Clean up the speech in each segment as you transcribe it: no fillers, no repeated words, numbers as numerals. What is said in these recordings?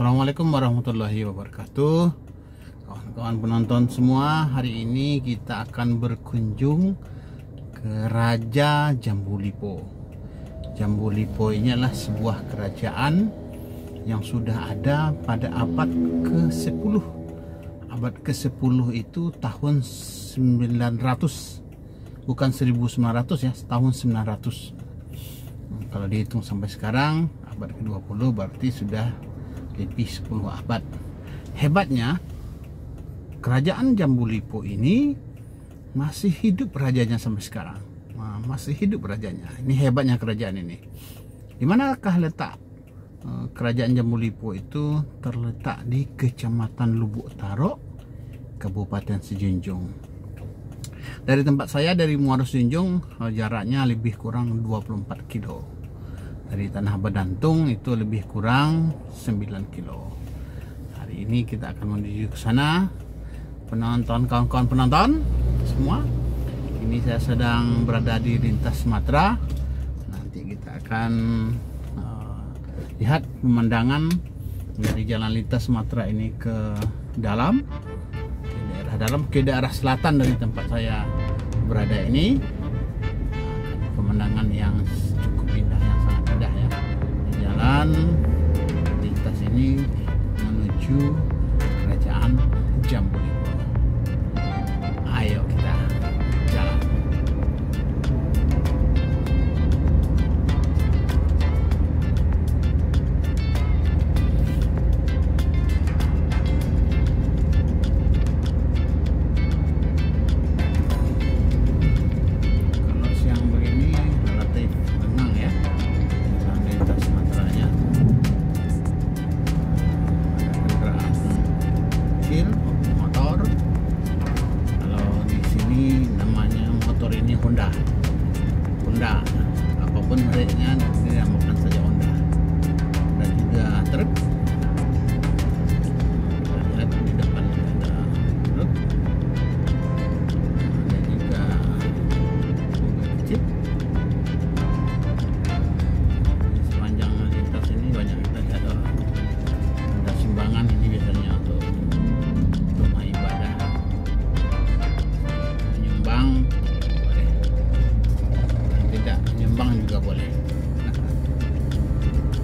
Assalamualaikum warahmatullahi wabarakatuh. Kawan-kawan penonton semua, hari ini kita akan berkunjung ke Raja Jambu Lipo. Jambu Lipo ini adalah sebuah kerajaan yang sudah ada pada abad ke-10. Abad ke-10 itu tahun 900, bukan 1900 ya, tahun 900. Kalau dihitung sampai sekarang abad ke-20 berarti sudah lebih 10 abad. Hebatnya kerajaan Jambu Lipo ini masih hidup rajanya sampai sekarang. Masih hidup rajanya. Ini hebatnya kerajaan ini. Di manakah letak kerajaan Jambu Lipo itu? Terletak di Kecamatan Lubuk Tarok, Kabupaten Sejunjung. Dari tempat saya, dari Muara Sejunjung, jaraknya lebih kurang 24 kilo. Dari Tanah Bedantung itu lebih kurang 9 kilo. Hari ini kita akan menuju ke sana. Penonton, kawan-kawan penonton semua, ini saya sedang berada di lintas Sumatera. Nanti kita akan lihat pemandangan dari jalan lintas Sumatera ini ke dalam, ke daerah selatan dari tempat saya berada ini. Pemandangan yang cukup indah, yang sangat indah ya. Jalan lintas ini menuju kerajaan Jambu Lipo. Ayo kita jalan. Kalau siang begini relatif lengang ya, jalan lintas Sumateranya. Ada kendaraan kecil, motor. Namanya motor ini Honda, apapun mereknya dinamakan saja Honda. Dan juga truk. Kita lihat di depan ada truk, dan juga mobil kecil. Di sepanjang lintas ini banyak kita lihat orang. Ada sumbangan, ini biasanya untuk rumah ibadah. Nyumbang boleh, tidak nyumbang juga boleh.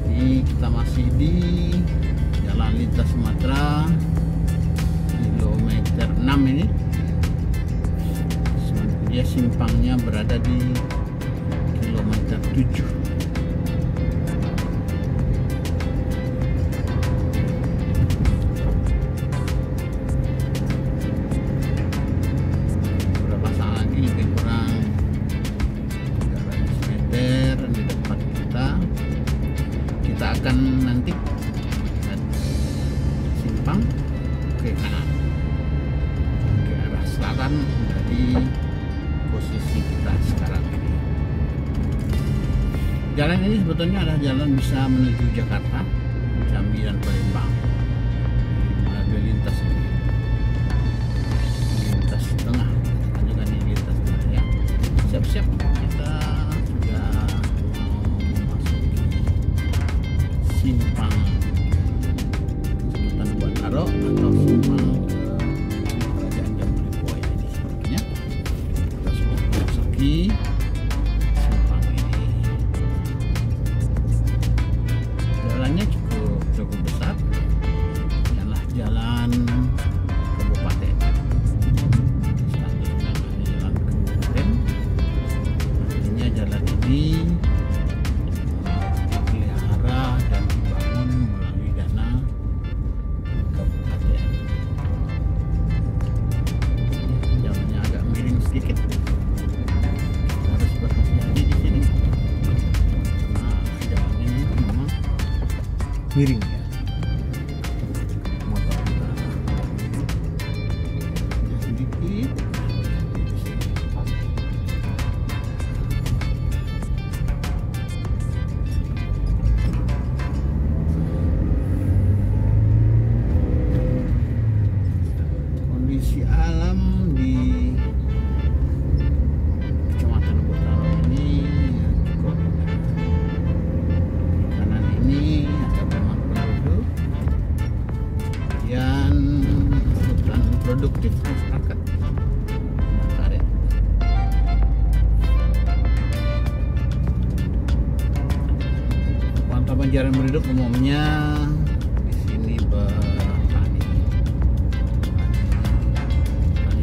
Ini kita masih di jalan lintas Sumatera, kilometer 6 ini. Dia simpangnya berada di kilometer 7. Kita akan nanti simpang ke kanan, ke arah selatan dari posisi kita sekarang ini. Jalan ini sebetulnya adalah jalan bisa menuju Jakarta, Jambi dan Palembang melalui lintas ini. Lintas tengah, kita juga di lintas tengah ya. Siap-siap kita sudah simpang Kecamatan Lubuk Tarok atau simpang ke kerajaan Jambu Lipo ini sebetulnya. Kita sudah memasuki simpang ini. Jalannya cukup besar. Adalah jalan kabupaten. Statusnya jalan kabupaten. Artinya jalan ini dan dibangun melalui dana kabupaten. Jalannya agak miring sedikit, harus berhati-hati di sini. Nah, jalan ini memang miring ya. Motor sedikit. Kondisi alam di Kecamatan Lubuk Tarok ini cukup indah. Kanan ini ada pemandangan Banjaran penduduk umumnya di sini petani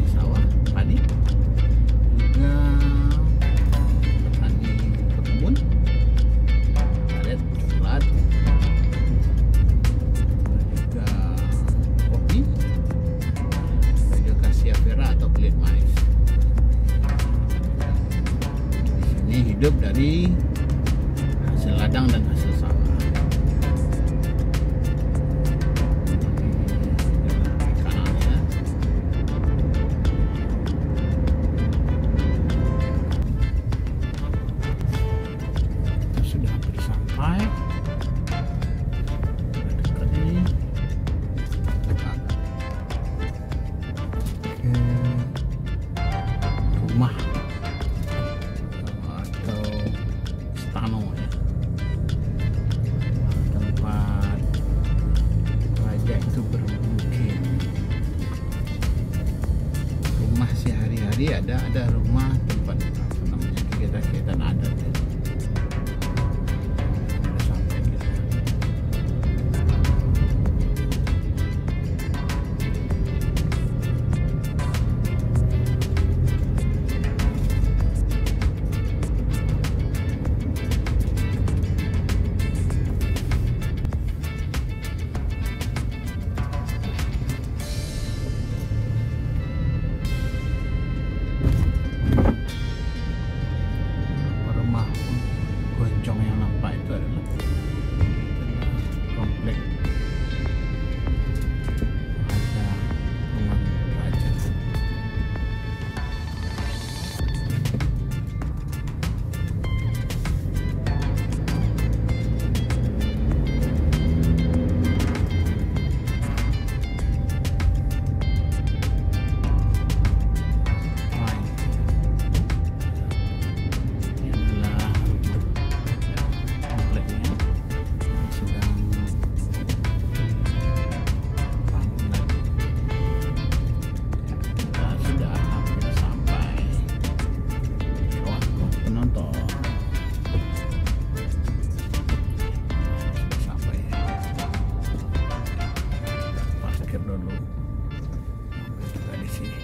sawah, padi, juga petani berkebun, sawit, coklat, juga kopi, dan juga Cassia atau kulit manis. Di sini hidup dari hasil ladang dan hasil sawah. Kanalnya sudah hampir sampai. Dekat ini ke rumah atau stano ya, tempat raja itu bermukim. Rumah sehari-hari ada rumah tempat apa namanya kegiatan-kegiatan adat ya. Sudah sampai kita. Rumah goncong yang nampak itu adalah komplek raja, rumah raja. Ini adalah kompleknya yang sedang dibangun lagi. Kita sudah hampir sampai, kawan penonton. Sudah sampai ya. Parkir dulu. Mobil juga di sini.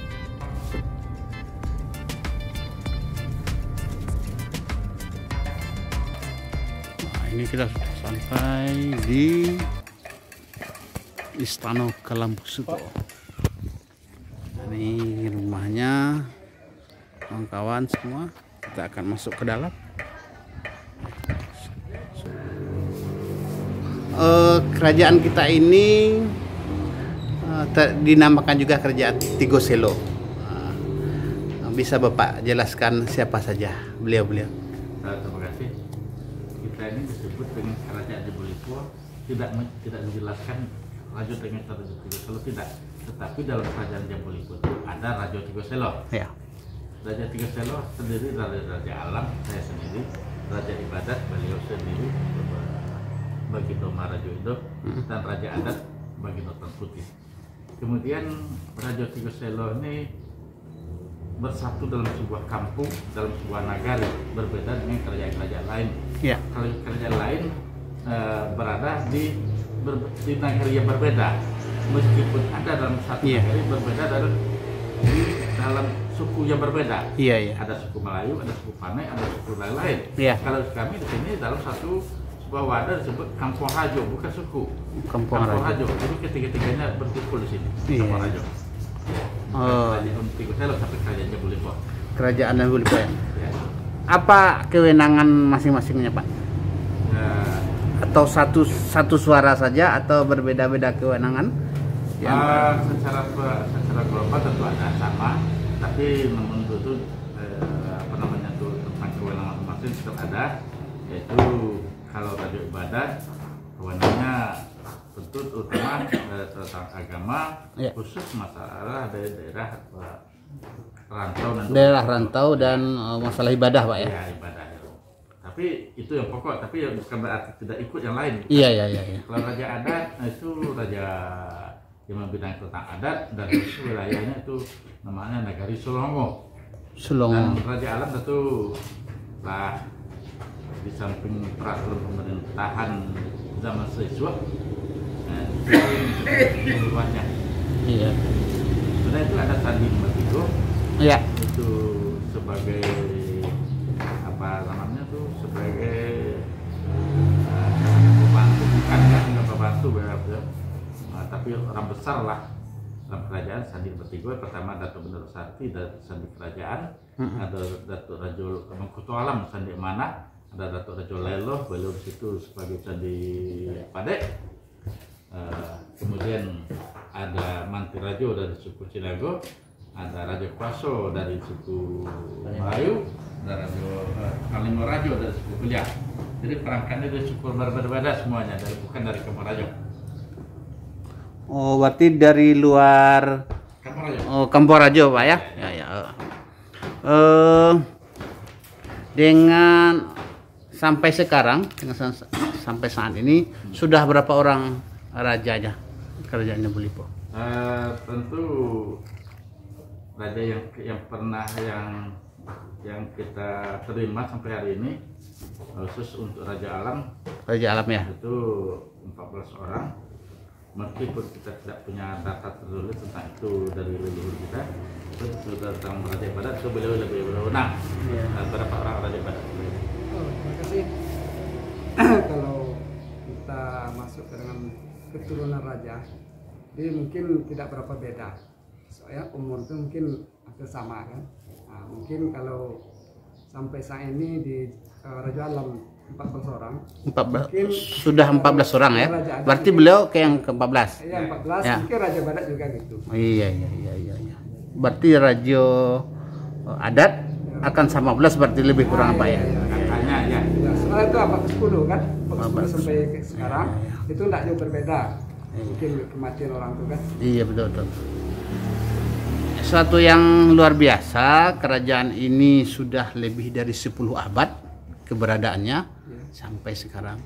Nah, ini kita sudah sampai di Istana Kalambusuto. Ini rumahnya, kawan-kawan semua. Kita akan masuk ke dalam. Kerajaan kita ini dinamakan juga Kerajaan Tigo Selo. Bisa Bapak jelaskan siapa saja beliau-beliau? Terima kasih. Kita ini disebut dengan Kerajaan Jebolipo, tidak dijelaskan Raja dengan Raja Tigo Selo tidak. Tetapi dalam Kerajaan Jebolipo itu ada Raja Tigo Selo. Ya. Raja Tigo Selo sendiri Raja Alam, saya sendiri, Raja Ibadat, beliau sendiri, bagi Doma Raja Indo, dan Raja Adat bagi Notan Putih. Kemudian Raja Tigo Selo ini bersatu dalam sebuah kampung, dalam sebuah nagari, berbeda dengan kerajaan-kerajaan lain. Ya. Kerajaan lain berada di nagari yang berbeda, meskipun ada dalam satu nagari, berbeda dalam suku yang berbeda. Iya, iya. Ada suku Melayu, ada suku Panai, ada suku lain-lain. Iya. Kalau kami di sini dalam sebuah wadah disebut Kampung Rajo, bukan suku. Kampung Rajo. Jadi ketiga-tiganya berkumpul di sini. Iya. Kampung Rajo. Kerajaan Tigo Selo sampai Kerajaan Jebolipo. Kerajaan Jebolipo ya. Ya. Apa kewenangan masing-masingnya, Pak? Atau satu suara saja atau berbeda-beda kewenangan? Secara global tentu ada sama, tapi menurut itu tentang kewenangan masing-masing tetap ada, yaitu kalau Raja Ibadat kewenangannya tentu terutama tentang agama, ya. Khusus masalah dari daerah rantau dan masalah ibadah, Pak ya. Ya, ibadah. Tapi itu yang pokok, tapi yang bukan berarti tidak ikut yang lain. Iya. Kalau Raja Adat itu raja yang membidang tentang adat, dan itu wilayahnya itu namanya Nagari Sulongo. Dan Raja Alam tentu lah di samping peraturan pemerintahan zaman siswa, semuanya. Iya. Sebenarnya itu ada Sandi nomor 3. Iya. Itu sebagai apa namanya tuh, sebagai pembantu, bukan ya, nggak pembantu berarti, tapi orang besar lah dalam kerajaan. Sandi nomor 3 pertama Datuk Bener Sarti dan Sandi Kerajaan, ada Datuk Rajo Mangkuto Alam Sandi Mana, ada Datuk Rajo Lelo, beliau di situ sebagai Sandi Padek. Kemudian ada Manti Rajo dari suku Cinago, ada Raja Kuaso dari suku Melayu, ada Kalimo Rajo dari suku Kuliah. Jadi perangkatnya dari suku berbeda-beda semuanya, bukan dari Kampung Rajo. Oh, berarti dari luar Kampung Rajo. Oh, Kampung Rajo, Pak ya? Ya. Dengan sampai sekarang, sampai saat ini sudah berapa orang rajanya kerajaannya Bu Lipo? Tentu raja yang pernah yang kita terima sampai hari ini, khusus untuk Raja Alam. Raja Alam ya? Itu 14 orang. Meskipun kita tidak punya data tertulis tentang itu dari leluhur kita, itu sudah tentang Raja Badat, itu beliau lebih berwenang. Berapa orang Raja Badat? Terima kasih. Kalau kita masuk dengan keturunan raja, jadi mungkin tidak berapa beda. Soalnya umur itu mungkin hampir sama kan. Nah, mungkin kalau sampai saat ini di Raja Alam 14 orang. 14 mungkin sudah 14 orang ya. Berarti beliau ke yang ke-14. Iya, 14. Ya. Mungkin Raja Badat juga gitu. Iya. Berarti Raja adat akan sama 15, berarti lebih kurang apa ya? Katanya ya. Soalnya itu abad ke-10 kan. Abad ke-10 sampai sekarang itu tidak jauh berbeda. Mungkin kematian orang itu kan. Iya, betul. Suatu yang luar biasa, kerajaan ini sudah lebih dari 10 abad keberadaannya sampai sekarang.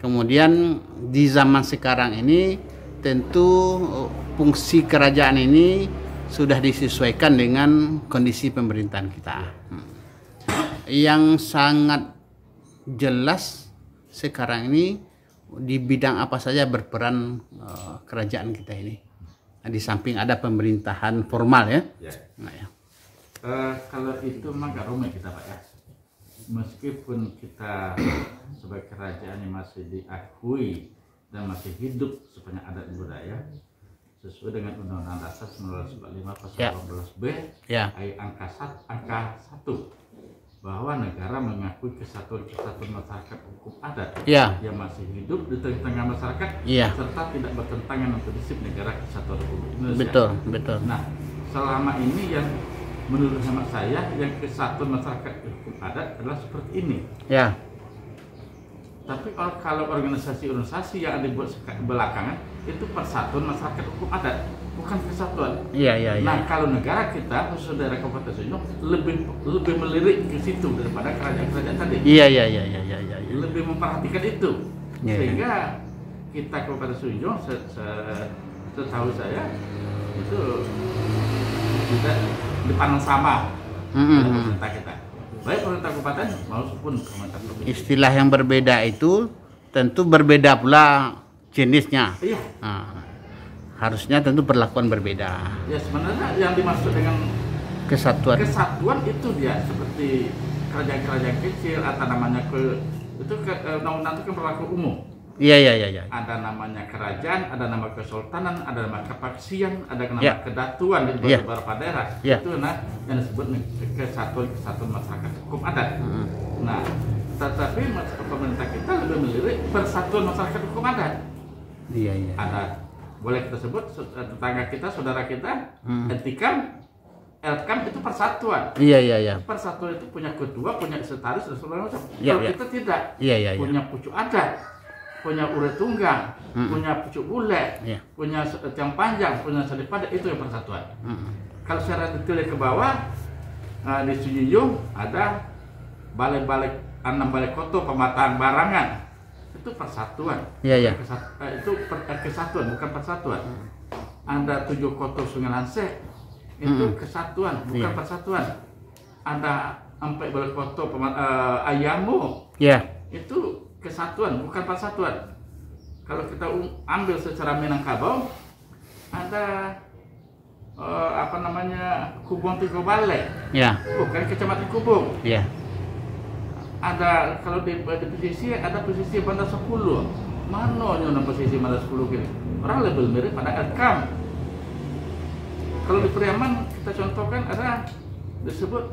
Kemudian di zaman sekarang ini tentu fungsi kerajaan ini sudah disesuaikan dengan kondisi pemerintahan kita. Yang sangat jelas sekarang ini di bidang apa saja berperan kerajaan kita ini. Nah, di samping ada pemerintahan formal ya. Nah, ya. Kalau itu mah gak rumit kita Pak ya. Meskipun kita sebagai kerajaan yang masih diakui dan masih hidup sepanjang adat budaya sesuai dengan Undang-Undang Dasar 1945 pasal 12B ayat angka 1 bahwa negara mengakui kesatuan masyarakat hukum adat yang masih hidup di tengah-tengah masyarakat serta tidak bertentangan dengan prinsip negara kesatuan Republik Indonesia. Betul. Nah, selama ini yang menurut hemat saya yang kesatuan masyarakat hukum adat adalah seperti ini. Ya. Tapi kalau organisasi-organisasi yang dibuat belakangan itu persatuan masyarakat hukum adat, bukan kesatuan. Iya. Nah, kalau negara kita, khusus daerah Kabupaten Sunjung, lebih melirik ke situ daripada kerajaan-kerajaan tadi. Iya. Lebih memperhatikan itu. Sehingga kita Kabupaten Sunjung, setahu saya itu tidak dipandang sama oleh pemerintah kita. Baik pemerintah kabupaten maupun pemerintah provinsi. Istilah yang berbeda itu tentu berbeda pula jenisnya. Iya. Nah, harusnya tentu perlakuan berbeda. Ya sebenarnya yang dimaksud dengan kesatuan itu dia seperti kerajaan-kerajaan kecil atau namanya undang-undang itu kan berlaku umum. Iya. Ada namanya kerajaan, ada nama kesultanan, ada nama kepaksian, ada nama kedatuan di beberapa daerah. Itu yang disebut kesatuan masyarakat hukum adat. Nah, tetapi pemerintah kita lebih melirik persatuan masyarakat hukum adat. Iya. Ada, boleh kita sebut tetangga kita, saudara kita, etikam, elkam itu persatuan. Iya. Persatuan itu punya ketua, punya sekretaris dan sebagainya. Kalau kita tidak, punya pucuk adat, punya urut tunggang, punya pucuk bule, punya tiang panjang, punya sandi padat, itu yang persatuan. Kalau secara detail ke bawah di Sunjung ada balai koto pemetaan barangan, itu persatuan. Iya. Itu kesatuan, bukan persatuan. Ada 7 koto Sungai Lansek, itu kesatuan, bukan persatuan. Ada sampai berfoto ayahmu. Ya. Itu kesatuan, bukan persatuan. Kalau kita ambil secara Minangkabau, ada apa namanya, Kubung Tigo Bale. Ya. Bukan Kecamatan Kubung. Ya. Ada, kalau di pesisir ada pesisir Bandar 10. Mana yang pesisir Bandar 10 gini? Orang lebih mirip pada Erkam. Kalau di Priaman kita contohkan ada disebut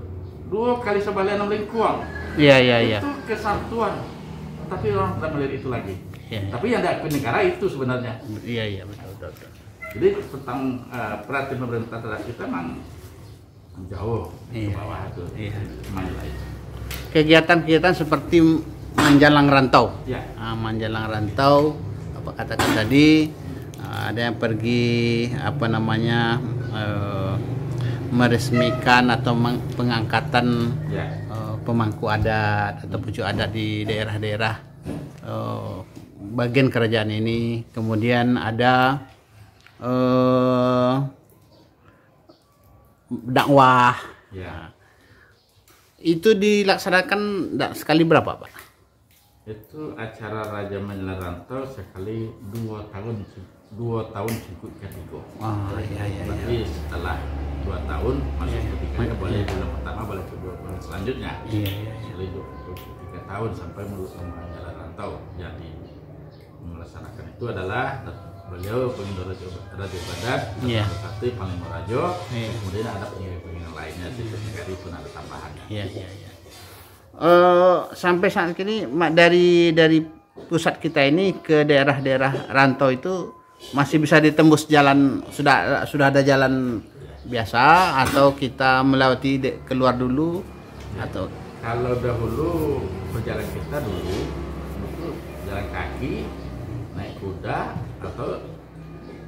2 kali sebalian 6 lingkuang. Iya. Itu kesatuan. Tapi orang tidak melihat itu lagi. Ya. Tapi yang diakui negara itu sebenarnya. Iya, betul. Jadi tentang perhatian pemerintah terhadap kita memang jauh ke bawah itu. Iya. Maju lain. Kegiatan-kegiatan seperti menjalang rantau. Ya. Menjalang rantau, apa katakan tadi, ada yang pergi apa namanya meresmikan atau pengangkatan Ya. pemangku adat atau pucuk adat di daerah-daerah bagian kerajaan ini. Kemudian ada dakwah. Ya. Itu dilaksanakan sekali berapa, Pak? Itu acara Raja Menjalang Rantau sekali 2 tahun cukup ketiga. Oh, iya. Berarti setelah 2 tahun masuk ketiganya boleh bulan pertama, boleh kedua bulan selanjutnya. Iya. Jadi 3 tahun sampai Menjalang Rantau. Jadi melaksanakan itu adalah beliau pengindor Raja Badat, Iya. satu Panglima Rajo, Iya. kemudian ada pengiring-pengiring lainnya, jadi pun ada tambahannya. Iya. Sampai saat ini dari pusat kita ini ke daerah-daerah rantau itu masih bisa ditembus jalan, sudah ada jalan biasa atau kita melewati keluar dulu atau Kalau dahulu perjalanan kita dulu itu jalan kaki, naik kuda atau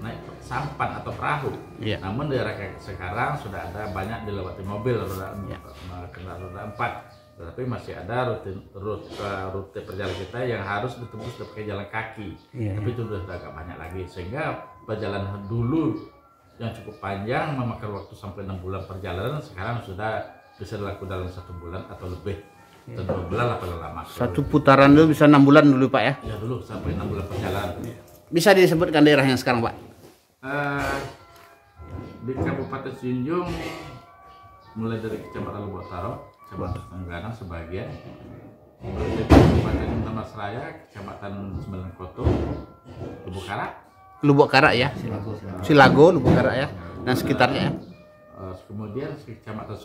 naik sampan atau perahu. Iya. Namun daerah sekarang sudah ada banyak dilewati mobil Iya. kendaraan roda 4. Tetapi masih ada rute perjalanan kita yang harus ditembus pakai jalan kaki. Iya. Tapi itu sudah agak banyak lagi, sehingga perjalanan dulu yang cukup panjang memakan waktu sampai 6 bulan perjalanan sekarang sudah bisa dilakukan dalam 1 bulan atau lebih. Dan 2 bulan lah paling lama. satu putaran dulu bisa 6 bulan dulu, Pak ya? Ya dulu sampai 6 bulan perjalanan. Bisa disebutkan daerah yang sekarang, Pak? Di Kabupaten Sinjung mulai dari Kecamatan Lubotaro, Kecamatan Tengganang sebagian, di Kabupaten Damasraya, Kecamatan Sembilan Koto, Lubuk Karak ya? Silago, Lubuk Karak ya? Dan sekitarnya ya? Kemudian Kabupaten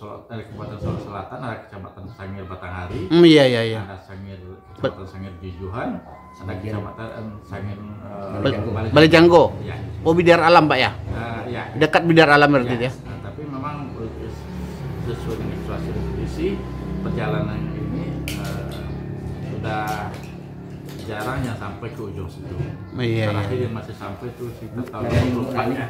Solo Selatan ada Kecamatan Sangir Batanghari, Iya. ada Kecamatan Sangir Jujuhan, ada Kecamatan Sangir Balijanggo. Ya. Oh, Bidar Alam, Pak ya? Ya. Dekat Bidar Alam berarti ya? Tapi memang sesuai dengan situasi dan kondisi perjalanan ini sudah jarang yang sampai ke ujung situ. Iya. Terakhir yang masih sampai itu sekitar tahun 2004 ya.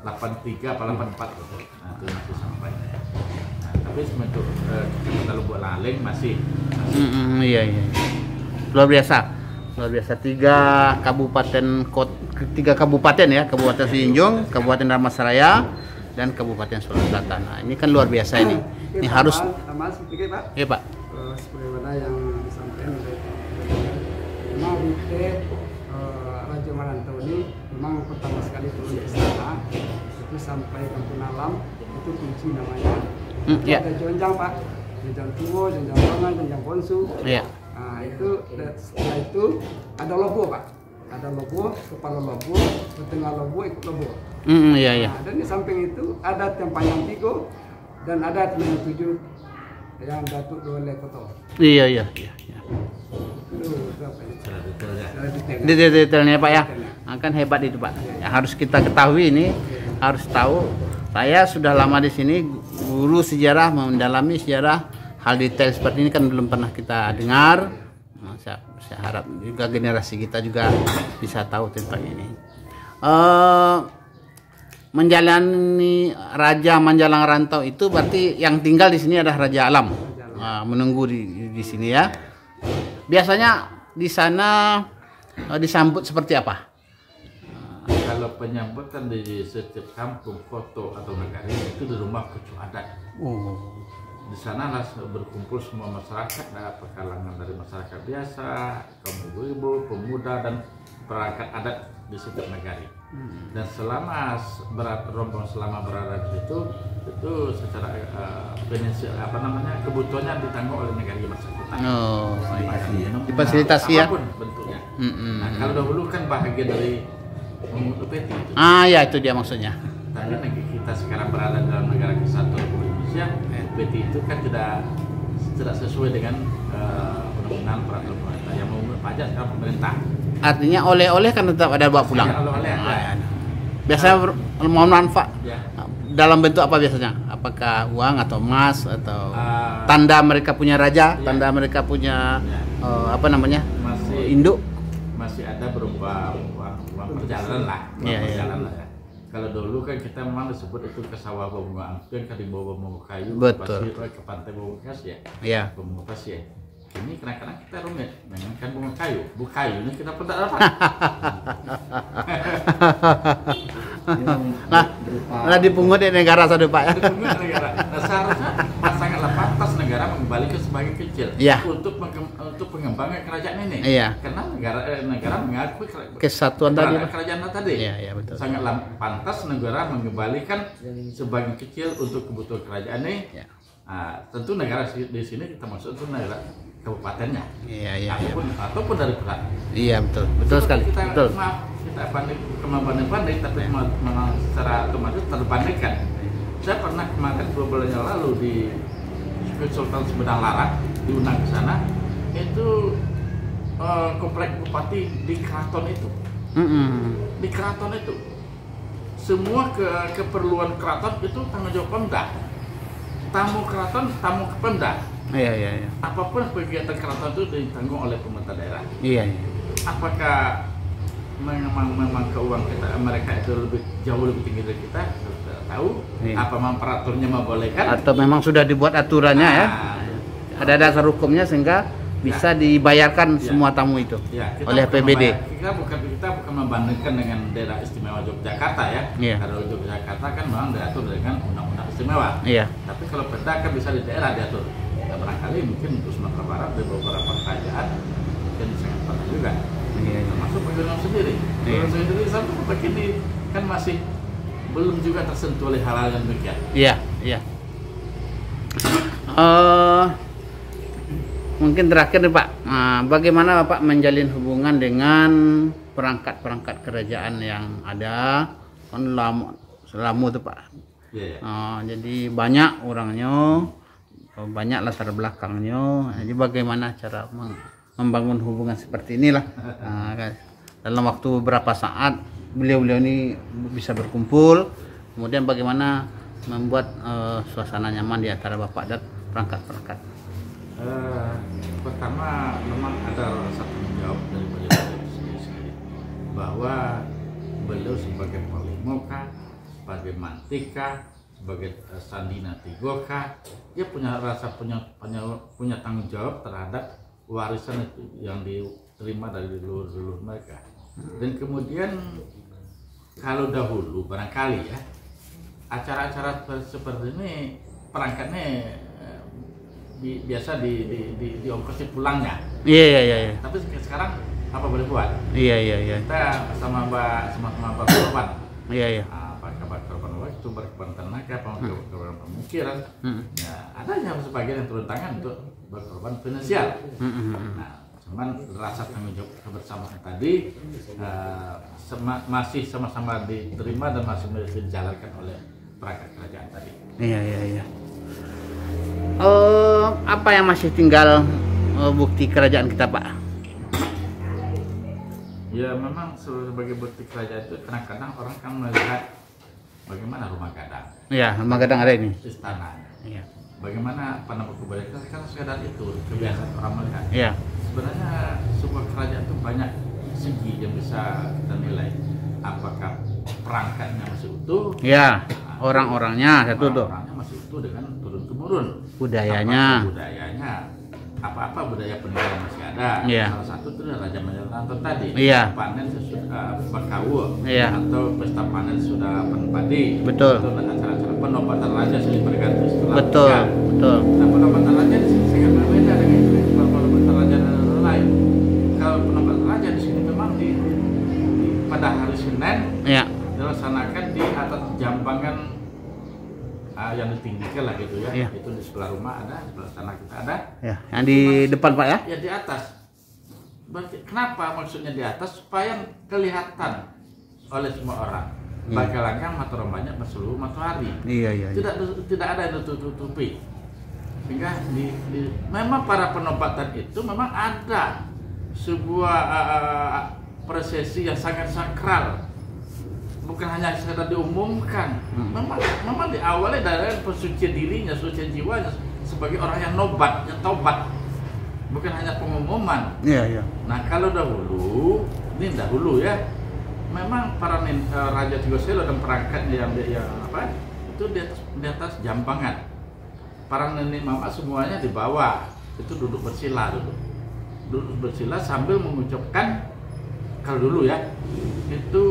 83 apa 84 gitu. Nah, itu masih sampai. Nah, tapi semenjak Kecamatan Lubuk Laling masih. Iya. Luar biasa. 3 kabupaten ya, Kabupaten Sinjung, Kabupaten Damasraya, dan Kabupaten Solo Selatan. Nah, ini kan luar biasa ini. Ini harus. sedikit, Pak. Iya, Pak. Sebagaimana yang disampaikan oleh memang rute Raja Marantau ini memang pertama sekali turun ke sana itu sampai Kampung Alam, itu kunci namanya. Iya. Ada Jonjang, Pak, Jonjang Tuwo, Jonjang Rongan, Jonjang Bonsu. Iya. Nah, itu setelah itu ada Lobo, Pak, ada Lobo, kepala Lobo, setengah Lobo, ikut Lobo. Iya. Nah, dan di samping itu ada Tempayang Tigo dan ada Temenang 7 yang Datuk Dole Koto. Iya. Itu berapa ya? Secara detailnya. Secara detail. Detailnya, Pak ya. Akan hebat itu, Pak. Ya, harus kita ketahui ini, harus tahu. Saya sudah lama di sini, guru sejarah, mendalami sejarah, hal detail seperti ini kan belum pernah kita dengar. Nah, saya harap juga generasi kita juga bisa tahu tentang ini. Menjalani Raja Menjalang Rantau itu berarti yang tinggal di sini adalah Raja Alam. Menunggu di sini ya. Biasanya di sana disambut seperti apa? Kalau penyambutan di setiap kampung, kota atau negara itu di rumah pucuk adat. Oh. di sana lah berkumpul semua masyarakat, ada kalangan dari masyarakat biasa, kaum ibu-ibu, pemuda dan perangkat adat di setiap negari. Dan selama rombongan selama berada di situ, itu secara kebutuhannya ditanggung oleh negara yang bersangkutan. Oh, difasilitasi ya. Apapun bentuknya. Nah, kalau dahulu kan bahagia dari pemungut upeti itu. Ah ya, itu dia maksudnya. Tapi kita sekarang berada dalam negara kesatuan Republik Indonesia, upeti itu kan tidak sesuai dengan undang-undang peraturan pemerintah yang memungut pajak sekarang pemerintah. Artinya oleh-oleh kan tetap ada bawa pulang. Ya, oleh-oleh ada. Biasanya mau manfaat Ya. dalam bentuk apa biasanya? Apakah uang atau emas atau tanda mereka punya raja, ya. tanda mereka punya apa namanya? Masih induk. masih ada berupa uang perjalanan lah, Iya, iya. perjalanan lah ya. Kalau dulu kan kita memang disebut itu ke sawah Bawunga Angkeng, kan di bawah Bawunga Kayu, Betul. ke pantai Bawunga Kasih ya, Iya. Bawunga Kasih ya. Ini kadang-kadang kita rumit, memang kan bunga kayu, bu kayu ini kita pun tak dapat. Nah dipungut di negara satu Pak ya. Dipungut negara. Nah, seharusnya sangatlah pantas negara mengembalikan sebagai kecil Iya. untuk pengembangan kerajaan ini. Iya. Karena negara mengakui Kesatuan tadi, Pak. kerajaan tadi. Iya, iya betul. Sangatlah pantas negara mengembalikan sebagian kecil untuk kebutuhan kerajaan ini. Iya. Nah, tentu negara di sini kita maksud itu negara kabupatennya. Iya, iya, iya. Ataupun dari pusat. Iya betul, betul sekali. Kita, Betul. Maaf, kita banding, tapi memang secara otomatis terbandingkan. Saya pernah kemarin 2 bulan yang lalu di Sultan Sumedang Larang, diundang ke sana. Itu komplek bupati di keraton itu. Di keraton itu. Semua keperluan keraton itu tanggung jawab Pemda. Tamu keraton, tamu ke Pemda. Iya, iya, iya. Apapun kegiatan keraton itu ditanggung oleh pemerintah daerah. Iya, iya. Apakah memang keuangan kita mereka itu jauh lebih tinggi dari kita? Tidak tahu. Iya. Apa memang peraturannya membolehkan? Atau memang sudah dibuat aturannya ya? Ada dasar hukumnya sehingga bisa dibayarkan semua tamu itu oleh PBD. Kita bukan membandingkan dengan daerah istimewa Yogyakarta ya. Iya. Karena Yogyakarta kan memang diatur dengan undang-undang istimewa. Iya. Tapi kalau Pemda kan bisa di daerah diatur. Nah, barangkali mungkin untuk Sumatera Barat ada beberapa kerajaan yang sangat penting juga. Iya. Termasuk Pegunungan sendiri. Iya. Pegunungan sendiri sampai begini kan masih belum juga tersentuh oleh hal-hal yang demikian. Iya, iya. Mungkin terakhir nih Pak, bagaimana Bapak menjalin hubungan dengan perangkat-perangkat kerajaan yang ada kan selama itu Pak? Iya, iya. Jadi banyak orangnya, banyak latar belakangnya. Jadi bagaimana cara membangun hubungan seperti inilah? Dalam waktu beberapa saat beliau-beliau ini bisa berkumpul, kemudian bagaimana membuat suasana nyaman di antara Bapak dan perangkat-perangkat. Pertama memang ada rasa tanggung jawab dari beliau sendiri bahwa beliau sebagai Polimoka, sebagai Mantika, sebagai Sandina Tigoka, dia punya tanggung jawab terhadap warisan itu yang diterima dari leluhur mereka. Dan kemudian kalau dahulu barangkali ya acara-acara seperti ini perangkatnya biasa diongkosi pulangnya. Iya. Tapi sekarang apa boleh buat? Iya. Kita sama Pak Korban. Iya. Pak Korban waktu berkorban tenaga, berkorban pemikiran. Ya, ada yang sebagian yang turun tangan untuk berkorban finansial. Nah, cuman rasa tanggung jawab kebersamaan tadi masih sama-sama diterima dan masih dijalankan oleh perangkat kerajaan tadi. Iya. Apa yang masih tinggal bukti kerajaan kita Pak? Ya memang sebagai bukti kerajaan itu kadang-kadang orang kan melihat bagaimana rumah gadang. Iya, rumah gadang ada ini. Istana. Iya. Bagaimana penampak kebudayaan kan sekadar itu kebiasaan orang melihat. Iya. Sebenarnya sebuah kerajaan itu banyak segi yang bisa kita nilai. Apakah perangkatnya masih utuh? Iya. Orang-orangnya satu tuh. Orangnya masih utuh dengan turun temurun. Budayanya. Apa budaya peninggalan masih ada. Iya. Salah satu itu Raja Majalengka tadi. Iya. Panen sesudah berkawul. Iya. Atau pesta panen sudah panen padi. Betul. Itu acara-acara penobatan raja silih berganti setelah Betul, menikah. betul. Nah, penobatan raja di sini sangat berbeda dengan penobatan raja dan lain. Kalau penobatan raja di sini memang pada hari Senin Ya, dilaksanakan di atas jambangan yang ditinggikan lah gitu ya. Iya. Itu di sebelah rumah ada, sebelah sana kita ada. ya. Yang di depan Pak ya? Ya di atas. Berarti kenapa maksudnya di atas? Supaya kelihatan oleh semua orang. Bagaimana motor banyak berseluruh matahari. Iya, iya. Iya. Tidak ada yang tutupi. Sehingga memang para penobatan itu memang ada sebuah prosesi yang sangat sakral. Bukan hanya sekedar diumumkan. Memang diawali dari pensucian dirinya, pensucian jiwanya sebagai orang yang nobat, yang taubat. Bukan hanya pengumuman. Iya, iya. Nah, kalau dahulu, ini dahulu ya, memang para Raja Tigoselo dan perangkatnya yang apa? Itu di atas jambangan. Para nenek mama semuanya di bawah. Itu duduk bersila dulu. Duduk bersila sambil mengucapkan, kalau dulu ya, itu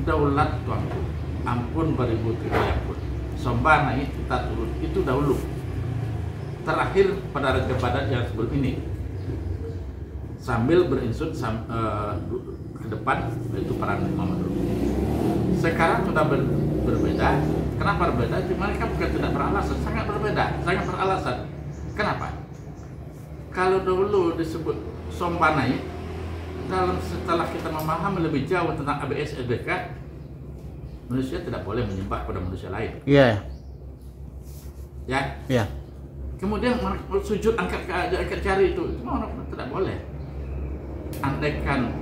daulat tuanku, ampun beribu ampun, sombah naik kita turun, itu dahulu. Terakhir pada Raja Badat yang sebelum ini, sambil berinsut ke depan, itu para mama dulu. Sekarang sudah berbeda. Kenapa berbeda? Mereka bukan tidak beralasan, sangat berbeda, sangat beralasan. Kenapa? Kalau dulu disebut sombah naik, setelah kita memahami lebih jauh tentang ABS SBK, manusia tidak boleh menyembah pada manusia lain. Iya. Ya. Iya. Kemudian sujud angkat jari itu tidak boleh. Andaikan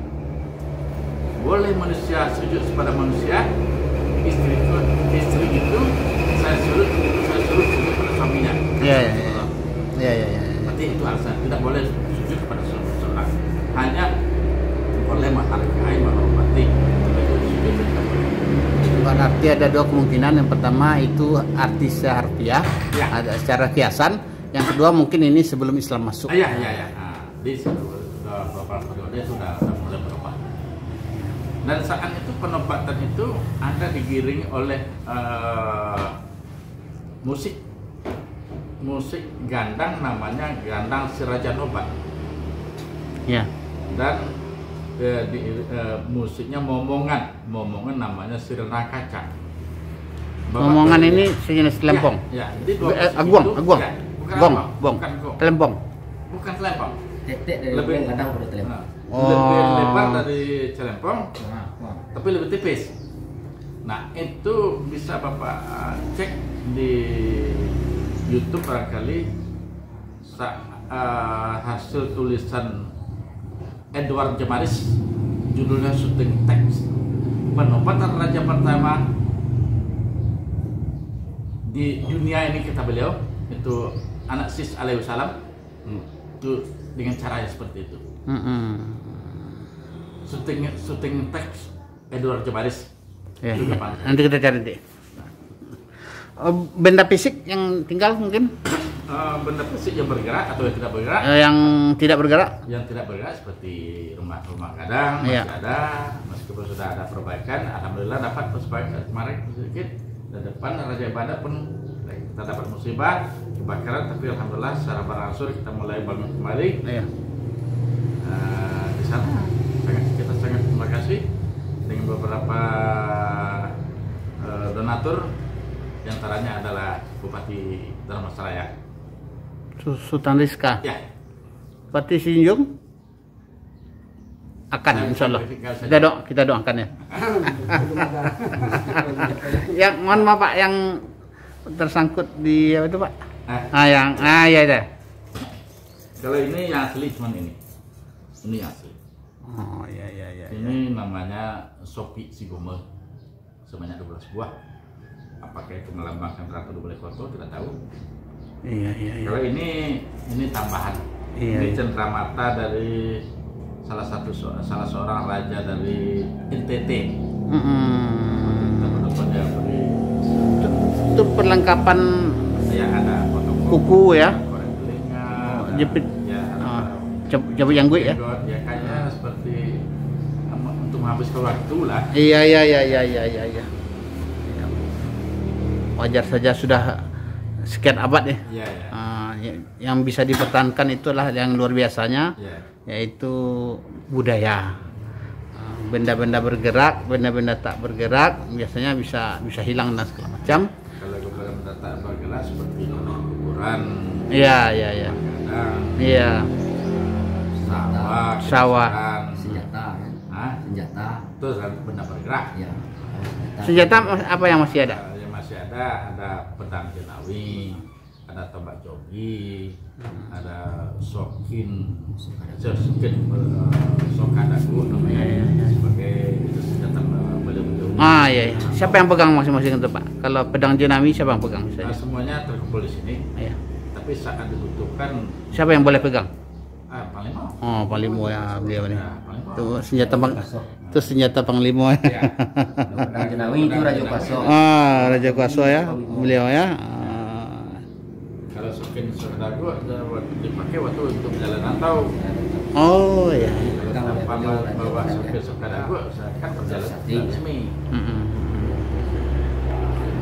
boleh manusia sujud kepada manusia, istri itu saya suruh sujud kepada suaminya. Iya, iya, iya. Iya, iya, iya. Berarti itu alasan tidak boleh sujud kepada seorang. Hanya boleh menghargai, menghormati. Berarti ada dua kemungkinan. Yang pertama itu arti seharfiah, Ya. ada secara kiasan. Yang kedua mungkin ini sebelum Islam masuk. Iya. Nah, di beberapa periode sudah mulai berubah. Dan saat itu penobatan itu ada digiring oleh musik gandang, namanya gandang Sirajanobat. Ya. Dan musiknya momongan namanya Sirna Kaca. Momongan ini sejenis telempong. Ya, jadi dua musik Aguang, itu- aguang. ya, bukan Gong, apa, gong. bukan gong. Telempong. Bukan telempong. Tetek dari Lebih kadang udah telempong. Nah, Oh. lebih lebar dari celempong, Wah. tapi lebih tipis. Nah, itu bisa Bapak cek di YouTube barangkali hasil tulisan Edward Jemaris, judulnya Shooting Text, penobatan raja pertama di dunia ini kata beliau, itu anak Sis alaihissalam, itu dengan cara yang seperti itu. Shooting Text Edward Jemaris. Ya, Juga ya. pantas. Nanti kita cari deh. Benda fisik yang tinggal mungkin Benda fisik yang bergerak atau yang tidak bergerak, yang tidak bergerak. yang tidak bergerak seperti rumah gadang masih Iya. ada, meskipun sudah ada perbaikan, alhamdulillah dapat perbaikan kemarin sedikit. Dan depan Raja Badat pun kita dapat musibah kebakaran, tapi alhamdulillah secara berangsur kita mulai bangun kembali. Iya. Di sana kita sangat terima kasih dengan beberapa donatur, diantaranya adalah Bupati Dharmasraya. Sultan Rizka. Ya, Bupati Sinjung akan Nah, insya Allah. kita Kita doakan ya. Belum ada. Yang mohon maaf Pak, yang tersangkut di apa itu Pak? Ya. Kalau ini yang asli cuman ini asli. Oh iya. Ini namanya Sopi Sigome, sebanyak 12 buah. Apakah itu melambangkan Ratu Dubelek Koto tidak tahu. Iya. Kalau ini tambahan. Iya, Ini iya. cenderamata dari salah seorang raja dari NTT. Teman-teman yang beri, Itu perlengkapan ya ada foto-foto, kuku ya. korek telinga, ada- Jepit. ya ada Jabut yang gue ya. jenggot, ya kayaknya seperti untuk menghabiskan waktu lah. Iya. Oh wajar saja sudah sekian abad ya. Iya, ya. Yang bisa dipertahankan itulah yang luar biasanya, Iya. yaitu budaya. Benda-benda bergerak, benda-benda tak bergerak biasanya bisa hilang dan segala macam. Kalau benda tak bergerak seperti kuburan, Iya. kadang Iya. sawah, Senjata kan? Hah? Senjata. Itu kan benda bergerak. Ya. Senjata apa yang masih ada? Yang masih ada pedang jenawi, ada tombak jogi, ada sokin, sokadaku namanya, sebagai itu senjata beliau-beliau. Iya. Siapa yang pegang masing-masing itu, Pak? Kalau pedang jenawi siapa yang pegang Nah, misalnya? semuanya terkumpul di sini. Iya. Tapi saat dibutuhkan, Siapa yang boleh pegang? panglima. Oh, panglima ya beliau ini. Ya, panglima. Itu senjata panglima ya. Pedang jenawi itu Raja Kuaso. Raja Kuaso ya, beliau ya. Kalau sokin sokadaku dipakai waktu untuk jalan rantau. Oh ya. Kalau tanpa bawa sokin sokadaku, kan perjalanan resmi.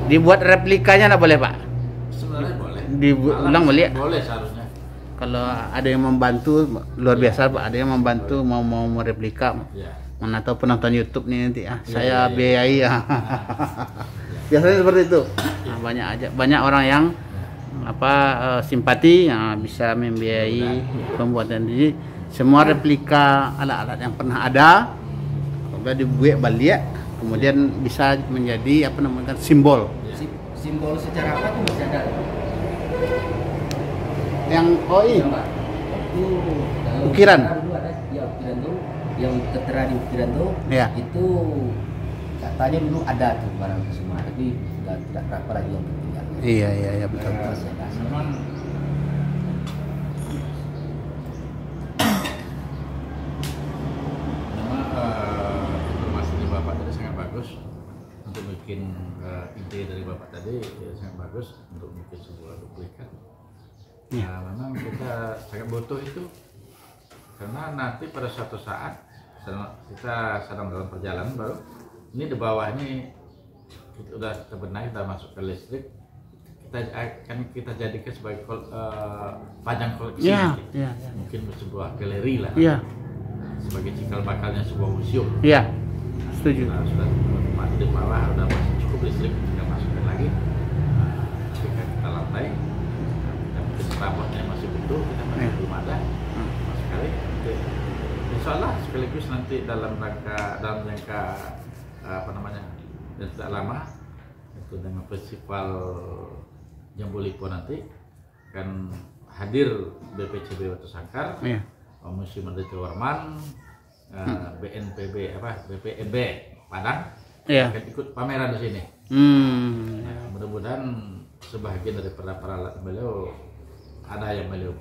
Dibuat replikanya nggak boleh, Pak? Sebenarnya boleh. Diulang boleh? Boleh seharusnya. Kalau ada yang membantu luar biasa, Pak. Ada yang membantu mau mereplika. Ya. Mana tahu penonton YouTube nih nanti saya Iya. biayai ya. Biasanya seperti itu. Nah, banyak orang yang simpati bisa membiayai pembuatan ini. Semua replika alat-alat yang pernah ada kemudian dibuat balik, kemudian bisa menjadi simbol. Simbol secara apa tuh masih ada? Yang Ya, Pak. Itu dalam Ukiran. sejarah dulu ada ya ukiran tuh yang tertera di ukiran tuh Ya. itu katanya dulu ada tuh barang itu semua tapi sudah tidak berapa lagi yang tertinggal. Iya betul. Masih ada. Memang informasi dari Bapak tadi sangat bagus untuk bikin ide dari Bapak tadi sangat bagus untuk bikin sebuah duplikat. Nah, memang kita sangat butuh itu karena nanti pada suatu saat kita sedang dalam perjalanan baru ini di bawah ini kita udah terbenahi, kita masuk ke listrik, kita jadikan sebagai pajang koleksi nanti. Mungkin sebuah galeri lah, sebagai cikal bakalnya sebuah museum. Iya, setuju. Nah, sudah di bawah udah masih cukup listrik, kita masukkan lagi, kita lantai, tapi rapotnya masih butuh, kita masih belum ada sama sekali. Insya Allah sekaligus nanti dalam rangka yang tidak lama itu dengan festival Jambu Lipo nanti akan hadir BPCB Watu Sangkar, Museum Merdeka Warman, BNPB BPMB Padang akan ikut pameran di sini. Nah, mudah-mudahan sebagian daripada peralatan beliau ada yang beliau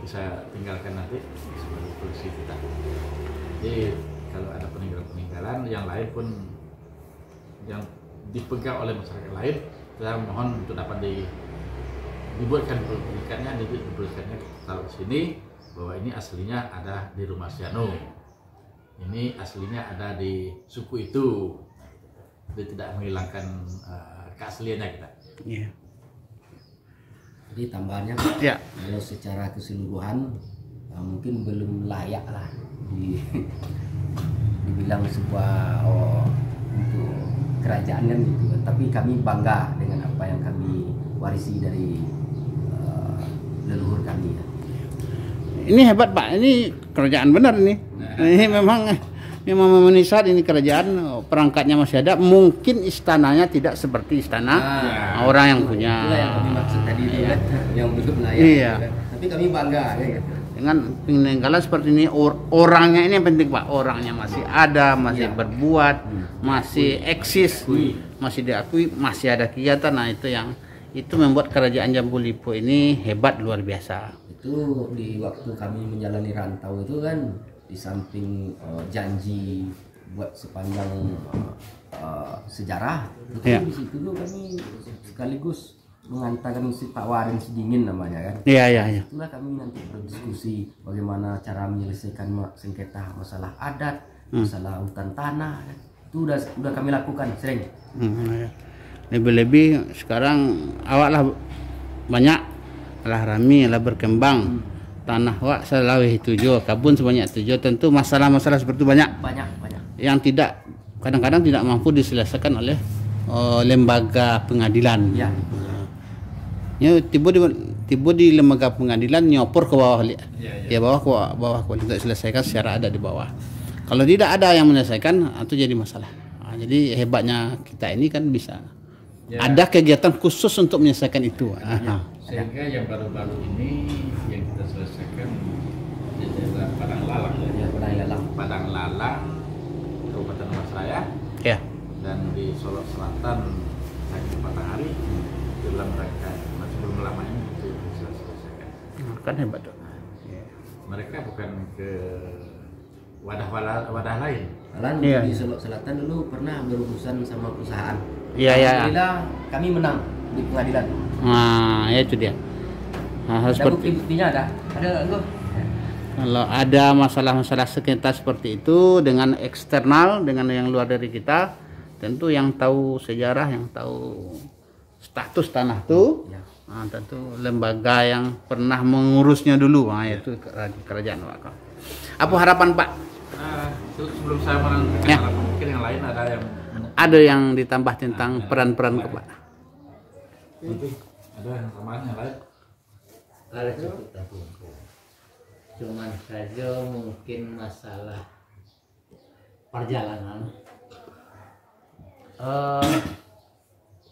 bisa tinggalkan nanti sebagai koleksi kita. Jadi kalau ada peninggalan yang lain pun yang dipegang oleh masyarakat lain, saya mohon untuk dapat dibuatkan duplikannya, dituliskannya taruh di sini bahwa ini aslinya ada di rumah Siano, ini aslinya ada di suku itu. Jadi tidak menghilangkan keasliannya kita. Iya. Jadi tambahannya kalau secara keseluruhan mungkin belum layak lah dibilang sebuah untuk kerajaan kan gitu kan. Tapi kami bangga dengan apa yang kami warisi dari leluhur kami. Ini hebat, Pak. Ini kerajaan benar ini. Ini memang memenuhi syarat, ini kerajaan, perangkatnya masih ada. Mungkin istananya tidak seperti istana orang yang punya. Itulah yang kami maksud tadi itu kan, yang belum layak. Iya. Gitu kan. Tapi kami bangga ya gitu. Dengan peninggalan seperti ini, orangnya ini yang penting, Pak. Orangnya masih ada, masih berbuat, masih eksis, masih diakui, masih ada kegiatan. Nah, itu membuat kerajaan Jambu Lipo ini hebat luar biasa. Itu di waktu kami menjalani rantau itu kan, di samping janji buat sepanjang sejarah itu di situ tuh kami sekaligus mengantarkan si Pak Warin Sedingin namanya kan. Iya. Itulah kami nanti berdiskusi bagaimana cara menyelesaikan sengketa masalah adat, masalah hutan tanah kan. Itu udah kami lakukan sering. Lebih-lebih sekarang awak lah banyak lah rami lah berkembang. Tanah awak selalu 7, kebun sebanyak 7. Tentu masalah-masalah seperti itu banyak banyak. yang tidak kadang-kadang tidak mampu diselesaikan oleh lembaga pengadilan. Ya. Ya, tiba di lembaga pengadilan nyopor ke bawah, ya bawah untuk selesaikan secara ada di bawah. Kalau tidak ada yang menyelesaikan, itu jadi masalah. Jadi hebatnya kita ini kan bisa ada kegiatan khusus untuk menyelesaikan itu. Sehingga yang baru-baru ini yang kita selesaikan di daerah Padang Lalang, Ya, Padang Lalang, Kabupaten Masraya, Ya. dan di Solo Selatan, Kaki Matahari, dalam rangka sebelum lama ini itu bisa selesaikan. Kan hebat dong. Mereka bukan ke wadah lain. Lalu Iya. di Solo Selatan dulu pernah berurusan sama perusahaan. Iya, iya. Alhamdulillah kami menang di pengadilan. Nah, ya itu dia. Harus Ada bukti-buktinya ada. Ada enggak? kalau ada masalah-masalah sengketa seperti itu dengan eksternal, dengan yang luar dari kita, tentu yang tahu sejarah, yang tahu status tanah itu, Ya. tentu lembaga yang pernah mengurusnya dulu, yaitu kerajaan Waka. Apa harapan Pak? Sebelum saya menanyakan Ya. harapan, mungkin yang lain ada yang Ada yang ditambah tentang peran-peran Pak? ada yang tambahan yang lain. Ada cerita buku. Cuman saja mungkin masalah perjalanan.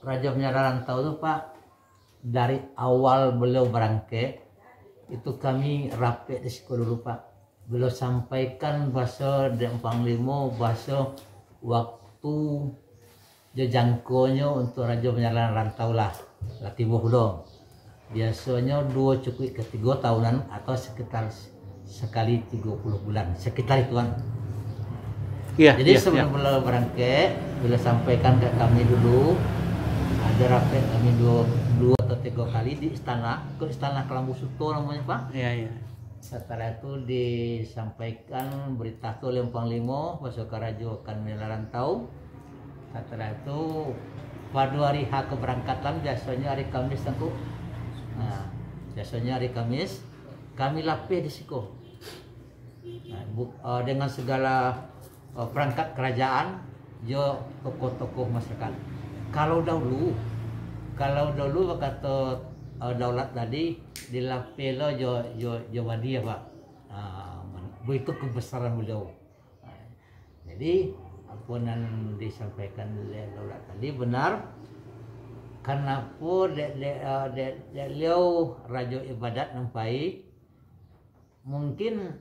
Raja Penyara Rantau itu Pak, dari awal beliau berangkat itu kami rapi di sekolah dulu Pak. Beliau sampaikan bahasa Dempang Limo, bahasa waktu jejangkonya untuk Raja Penyara Rantau lah tibuh dong. Biasanya 2 cukup ke 3 tahunan atau sekitar sekali 30 bulan, sekitar ituan. Iya. Jadi sebelum beliau berangkat, beliau sampaikan ke kami dulu, ada rapat kami dua atau 3 kali di istana, ke istana Kelambu Suto namanya Pak. Iya. Setelah itu disampaikan berita itu oleh Panglima Pasukan Raja akan Rantau. Setelah itu pada hari H keberangkatan, biasanya hari Kamis tentu. Nah, biasanya hari Kamis kami lapih di Siko. Nah, dengan segala perangkat kerajaan, jo tokoh-tokoh masyarakat. Kalau dahulu kata daulat tadi dilapih lo jo Wadi ya Pak. Begitu kebesaran beliau. Jadi apa yang disampaikan oleh daulat tadi benar. Karena pun beliau Raja Ibadat nampai mungkin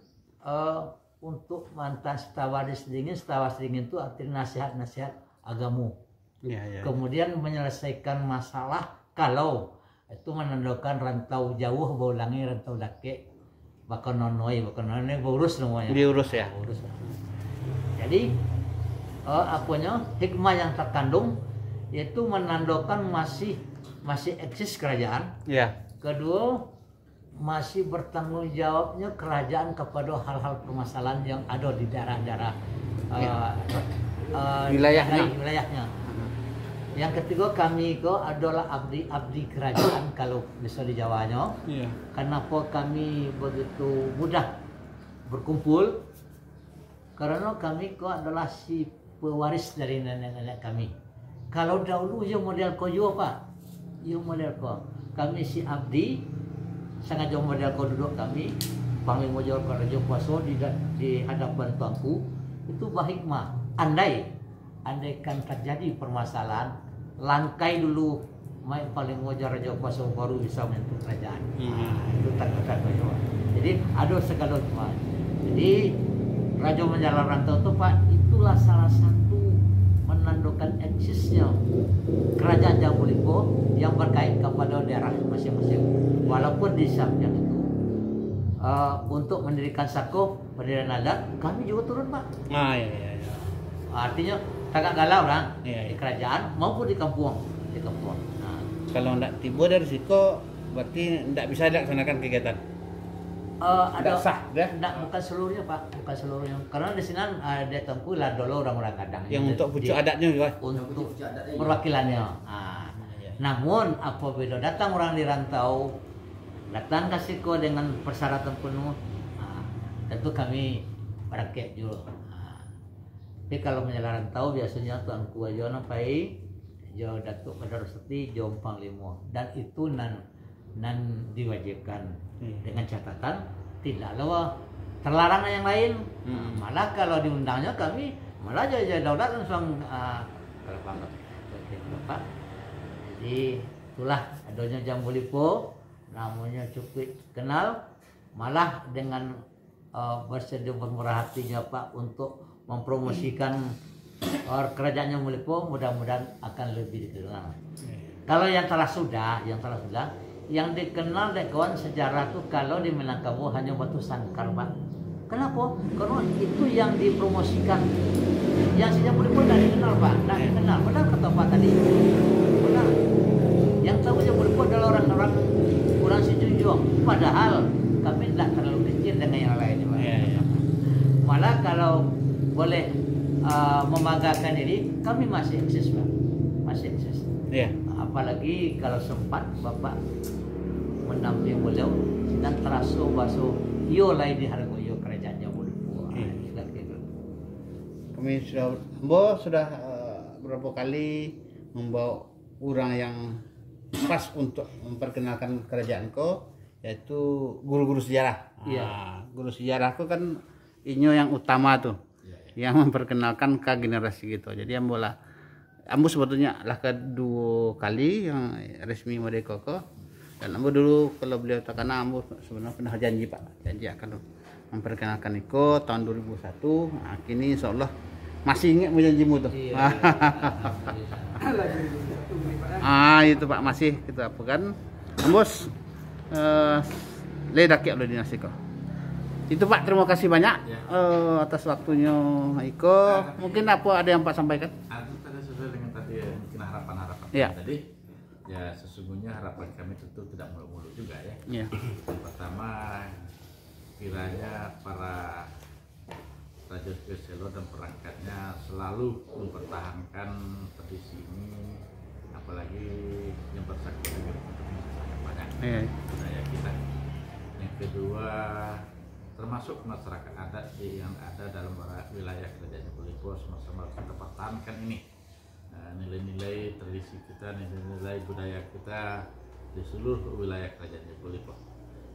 untuk mantan setawadis dingin itu artinya nasihat-nasihat agamu. Iya. Kemudian menyelesaikan masalah kalau itu menandakan rantau jauh baulangi rantau dake bahkan nonoi urus semuanya. Diurus ya. Urus. Jadi hikmah yang terkandung yaitu menandakan masih eksis kerajaan. Iya. Kedua, masih bertanggung jawabnya kerajaan kepada hal-hal permasalahan yang ada di daerah-daerah wilayahnya. Yang ketiga, kami adalah abdi kerajaan kalau bisa di Jawanya. Iya. Kenapa kami begitu mudah berkumpul? Karena kami adalah si pewaris dari nenek-nenek kami. Kalau dahulu ya model koyo Pak, ya model ko. Kami si abdi, sengaja model ko duduk kami, Panglima Jawab Raja Kuasa di hadapan tuanku, itu bahikmah. Andaikan terjadi permasalahan, langkai dulu, main Panglima Jawab Raja Kuasa baru bisa menentu kerajaan. Itu tak koyo. Jadi ada segala hikmah. Jadi Raja Penyara Rantau itu Pak, itulah salah satu menandakan eksisnya kerajaan Jambu Limpo yang berkait kepada daerah masing-masing. Walaupun di samping itu untuk mendirikan sako pendirian adat kami juga turun Pak. Iya. Artinya agak galau lah Iya. di kerajaan maupun di kampung. Nah, Kalau tidak tiba dari Siko, berarti tidak bisa dilaksanakan kegiatan. ada sah, dah? bukan seluruhnya Pak, bukan seluruhnya. Karena di sini ada tempuh lah dulu orang-orang kadang Yang untuk pucuk adatnya juga. untuk perwakilannya. Namun apabila datang orang di rantau, datang ke Siko dengan persyaratan penuh, tentu kami rakyat juga. Tapi kalau menjelang rantau biasanya tuanku aja nampai jo Datuk Kadarusati jo Panglima, dan itu nan diwajibkan dengan catatan tidak lawa terlarang yang lain. Malah kalau diundangnya kami malah jadi daulat langsung kalau banget Bapak. Jadi itulah adanya Jambu Lipo, namanya cukup kenal, malah dengan bersedia bermurah hatinya Pak untuk mempromosikan kerajaan Jambu Lipo, mudah-mudahan akan lebih dikenal. Kalau yang sudah yang dikenal dek kawan sejarah tuh kalau di Minangkabau hanya batu sangkar Pak. Kenapa? Karena itu yang dipromosikan. Yang si Jambu Lipo tidak dikenal Pak, tidak dikenal. Benar kata Pak tadi. Benar. Yang tahu Jambu Lipo adalah orang-orang kurang sejujur. Padahal kami tidak terlalu kecil dengan yang lainnya Pak. Malah kalau boleh membanggakan diri, kami masih eksis Pak, masih eksis. Apalagi kalau sempat Bapak mendampingi beliau dan teraso baso yo lain di Hargoyo kerajaan Jambu Lipo. Kami sudah beberapa kali membawa orang yang pas untuk memperkenalkan kerajaan ko, yaitu guru-guru sejarah. Guru sejarah ko kan inyo yang utama tuh, yang memperkenalkan ke generasi gitu. Jadi ambo sebetulnya lah kedua kali yang resmi Merdeka ko. Dan ambo dulu kalau beliau takana ambo sebenarnya pernah janji Pak, janji akan memperkenalkan Iko tahun 2001. Nah, kini insyaallah masih ingat janjimu tuh. Itu Pak masih kita apa kan. Ambos ledak ya dinasti ko. Itu Pak, terima kasih banyak atas waktunya Iko. Mungkin ada yang Pak sampaikan? Tadi sesuai dengan tadi mungkin harapan-harapan tadi. Ya sesungguhnya harapan kami tentu tidak muluk-muluk juga ya. Yang pertama, kiranya para Raja Selo dan perangkatnya selalu mempertahankan tradisi ini, apalagi yang bersangkutan dengan sangat banyak budaya kita. Yang kedua, termasuk masyarakat adat yang ada dalam wilayah kerajaan Jambu Lipo, sama-sama kita pertahankan ini. Nilai-nilai tradisi kita, nilai-nilai budaya kita di seluruh wilayah kerajaan Jambu Lipo.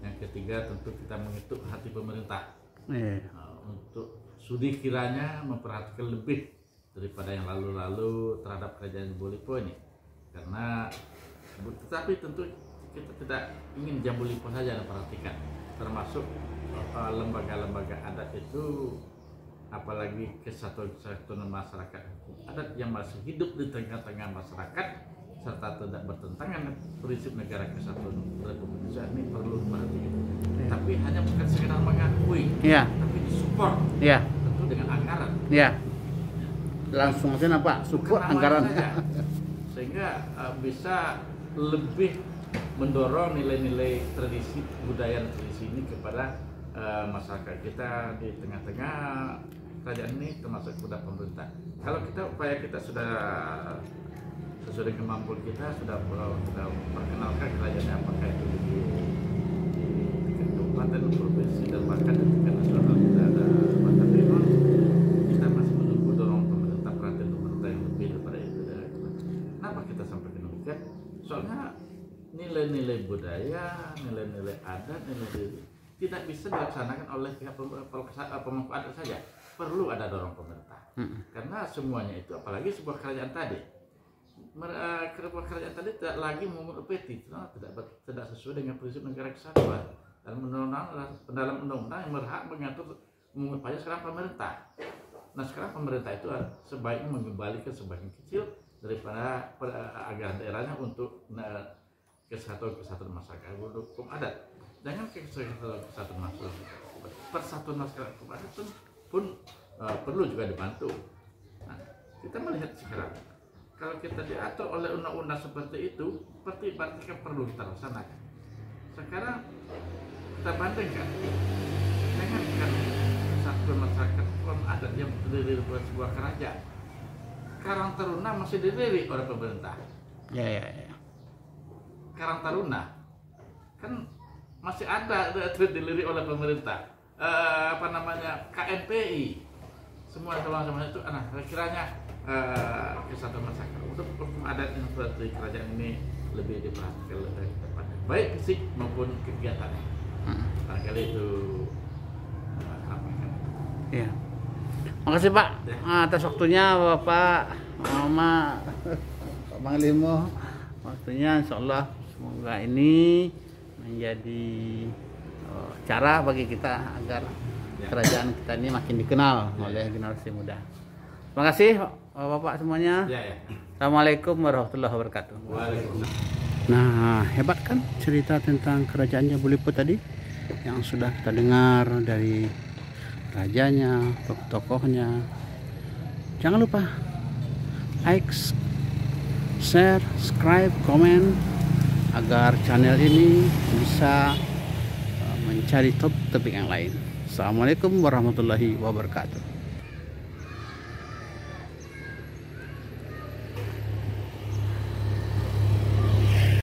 Yang ketiga, tentu kita mengetuk hati pemerintah untuk sudi kiranya memperhatikan lebih daripada yang lalu-lalu terhadap kerajaan Jambu Lipo ini. Karena tetapi tentu kita tidak ingin Jambu Lipo saja memperhatikan, termasuk lembaga-lembaga adat itu, apalagi kesatuan masyarakat adat yang masih hidup di tengah-tengah masyarakat serta tidak bertentangan dengan prinsip negara kesatuan Republik Indonesia ini perlu diperhatikan. Tapi hanya bukan sekedar mengakui, tapi disupport, tentu dengan anggaran. Langsung aja Pak, support anggaran saja. Sehingga bisa lebih mendorong nilai-nilai tradisi budaya dan tradisi ini kepada masyarakat kita di tengah-tengah kerajaan ini, termasuk kepada pemerintah. Kalau upaya kita sudah sesuai dengan kemampuan kita sudah perkenalkan kerajaannya, apakah itu di tingkat kabupaten, provinsi, dan bahkan di tingkat nasional kita ada batas lima. Kita masih menunggu dorong pemerintah, perhatian pemerintah yang lebih daripada itu. Kenapa kita sampai ke demikian? Soalnya nilai-nilai budaya, nilai-nilai adat, nilai-nilai tidak bisa dilaksanakan oleh pihak pemangku adat saja. Perlu ada dorong pemerintah. Karena semuanya itu, apalagi sebuah kerajaan tadi, kerajaan tadi tidak lagi memungut upeti, tidak sesuai dengan prinsip negara kesatuan. Dalam undang-undang yang berhak mengatur memungut pajak sekarang pemerintah. Nah sekarang pemerintah itu sebaiknya mengembalikan sebagian kecil daripada anggaran daerahnya untuk kesatuan masyarakat hukum adat. Jangan kesatuan masyarakat, persatuan masyarakat hukum adat pun perlu juga dibantu. Nah, kita melihat sekarang kalau kita diatur oleh undang-undang seperti itu, berarti kan perlu kita laksanakan. Sekarang kita bandingkan dengan kesatuan masyarakat hukum adat yang terdiri dari sebuah kerajaan. Karang Taruna masih dilirik oleh pemerintah. Karang Taruna kan masih ada dilirik oleh pemerintah. Apa namanya, KNPI, semua sama itu. Nah, kiranya kesatuan masyarakat untuk hukum adat yang seperti kerajaan ini lebih diperhatikan lebih tepatnya, baik fisik maupun kegiatannya. Barangkali itu sampaikan. Iya. Makasih Pak atas waktunya Bapak, Mama, Pak Panglima. Waktunya insyaallah semoga ini menjadi cara bagi kita agar kerajaan kita ini makin dikenal oleh generasi muda. Terima kasih Bapak semuanya. Ya. Assalamualaikum warahmatullahi wabarakatuh. Waalaikumsalam. Nah, hebat kan cerita tentang kerajaan Jambu Liput tadi yang sudah kita dengar dari rajanya, tokoh-tokohnya. Jangan lupa like, share, subscribe, komen agar channel ini bisa mencari topik yang lain. Assalamualaikum warahmatullahi wabarakatuh.